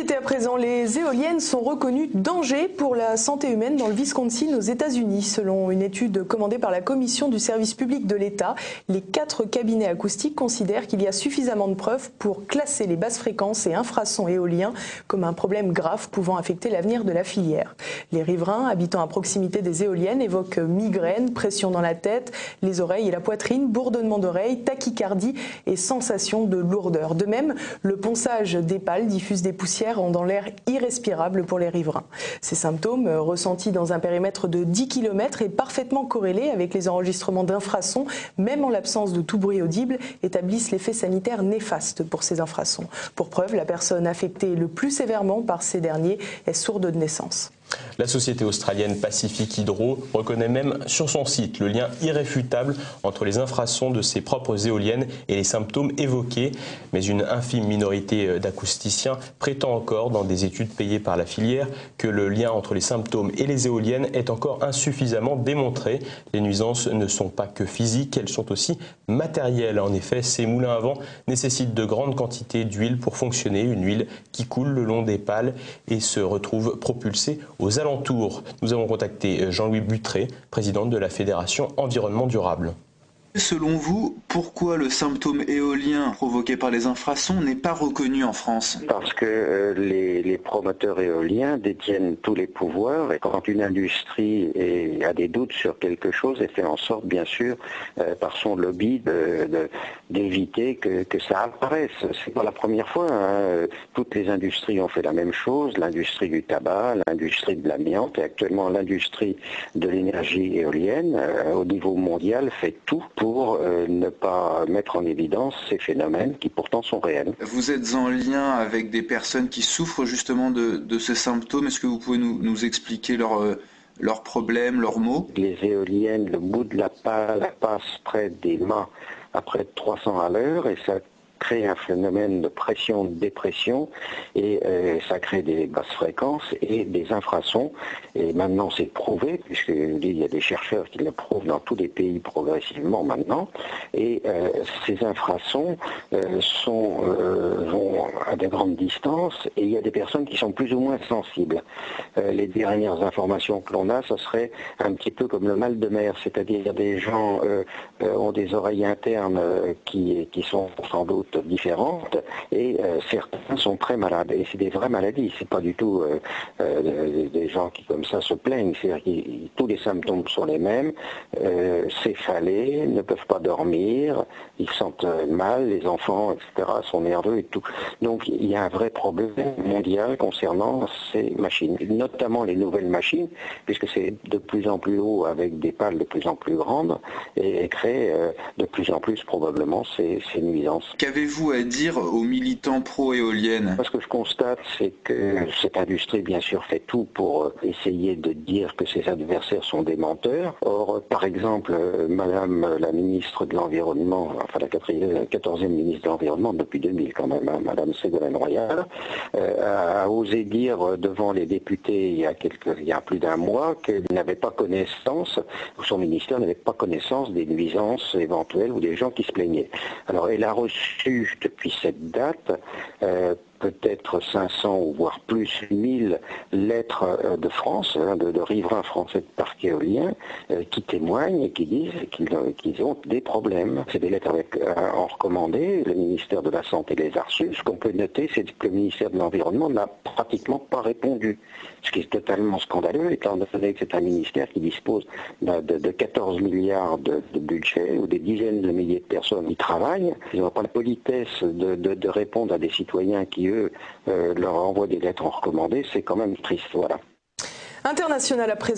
Société à présent, les éoliennes sont reconnues danger pour la santé humaine dans le Wisconsin aux États-Unis. Selon une étude commandée par la Commission du service public de l'État, les 4 cabinets acoustiques considèrent qu'il y a suffisamment de preuves pour classer les basses fréquences et infrasons éoliens comme un problème grave pouvant affecter l'avenir de la filière. Les riverains habitant à proximité des éoliennes évoquent migraines, pression dans la tête, les oreilles et la poitrine, bourdonnement d'oreilles, tachycardie et sensation de lourdeur. De même, le ponçage des pales diffuse des poussières rendant l'air irrespirable pour les riverains. Ces symptômes, ressentis dans un périmètre de 10 km, est parfaitement corrélé avec les enregistrements d'infrasons, même en l'absence de tout bruit audible, établissent l'effet sanitaire néfaste pour ces infrasons. Pour preuve, la personne affectée le plus sévèrement par ces derniers est sourde de naissance. La société australienne Pacific Hydro reconnaît même sur son site le lien irréfutable entre les infrasons de ses propres éoliennes et les symptômes évoqués. Mais une infime minorité d'acousticiens prétend encore, dans des études payées par la filière, que le lien entre les symptômes et les éoliennes est encore insuffisamment démontré. Les nuisances ne sont pas que physiques, elles sont aussi matérielles. En effet, ces moulins à vent nécessitent de grandes quantités d'huile pour fonctionner, une huile qui coule le long des pales et se retrouve propulsée aux alentours. Nous avons contacté Jean-Louis Butré, président de la Fédération Environnement Durable. Selon vous, pourquoi le symptôme éolien provoqué par les infrasons n'est pas reconnu en France? Parce que les promoteurs éoliens détiennent tous les pouvoirs et quand une industrie a des doutes sur quelque chose, elle fait en sorte, bien sûr, par son lobby, d'éviter que ça apparaisse. C'est pas la première fois. Toutes les industries ont fait la même chose, l'industrie du tabac, l'industrie de l'amiante et actuellement l'industrie de l'énergie éolienne au niveau mondial fait tout pour ne pas mettre en évidence ces phénomènes qui pourtant sont réels. Vous êtes en lien avec des personnes qui souffrent justement de ces symptômes. Est-ce que vous pouvez nous expliquer leurs problèmes, leurs maux? Les éoliennes, le bout de la pale passe près des mâts à près de 300 à l'heure et ça crée un phénomène de pression-dépression et ça crée des basses fréquences et des infrasons. Et maintenant c'est prouvé, puisqu'il y a des chercheurs qui le prouvent dans tous les pays progressivement maintenant. Et ces infrasons vont à de grandes distances et il y a des personnes qui sont plus ou moins sensibles. Les dernières informations que l'on a, ce serait un petit peu comme le mal de mer, c'est-à-dire des gens ont des oreilles internes qui sont sans doute différentes et certains sont très malades et c'est des vraies maladies, c'est pas du tout des gens qui comme ça se plaignent, c'est-à-dire que tous les symptômes sont les mêmes, céphalées, ne peuvent pas dormir, ils sentent mal, les enfants etc. sont nerveux et tout. Donc il y a un vrai problème mondial concernant ces machines, notamment les nouvelles machines, puisque c'est de plus en plus haut avec des pales de plus en plus grandes et crée de plus en plus probablement ces nuisances. Qu'avez-vous à dire aux militants pro-éoliennes? Ce que je constate, c'est que cette industrie, bien sûr, fait tout pour essayer de dire que ses adversaires sont des menteurs. Or, par exemple, Madame la ministre de l'Environnement, enfin la 14e ministre de l'Environnement depuis 2000 quand même, Madame Ségolène Royal, a osé dire devant les députés il y a plus d'un mois qu'elle n'avait pas connaissance, ou son ministère n'avait pas connaissance des nuisances éventuelles ou des gens qui se plaignaient. Alors, elle a reçu depuis cette date peut-être 500 ou voire plus 1000 lettres de France, de riverains français de parcs éoliens, qui témoignent et qui disent qu'ils ont des problèmes. C'est des lettres en recommandé, le ministère de la Santé les a reçues. Ce qu'on peut noter, c'est que le ministère de l'Environnement n'a pratiquement pas répondu, ce qui est totalement scandaleux, étant donné que c'est un ministère qui dispose de 14 milliards de budget, où des dizaines de milliers de personnes y travaillent. Ils n'ont pas la politesse de répondre à des citoyens qui, eux, leur envoient des lettres en recommandé. C'est quand même triste, voilà. International à présent.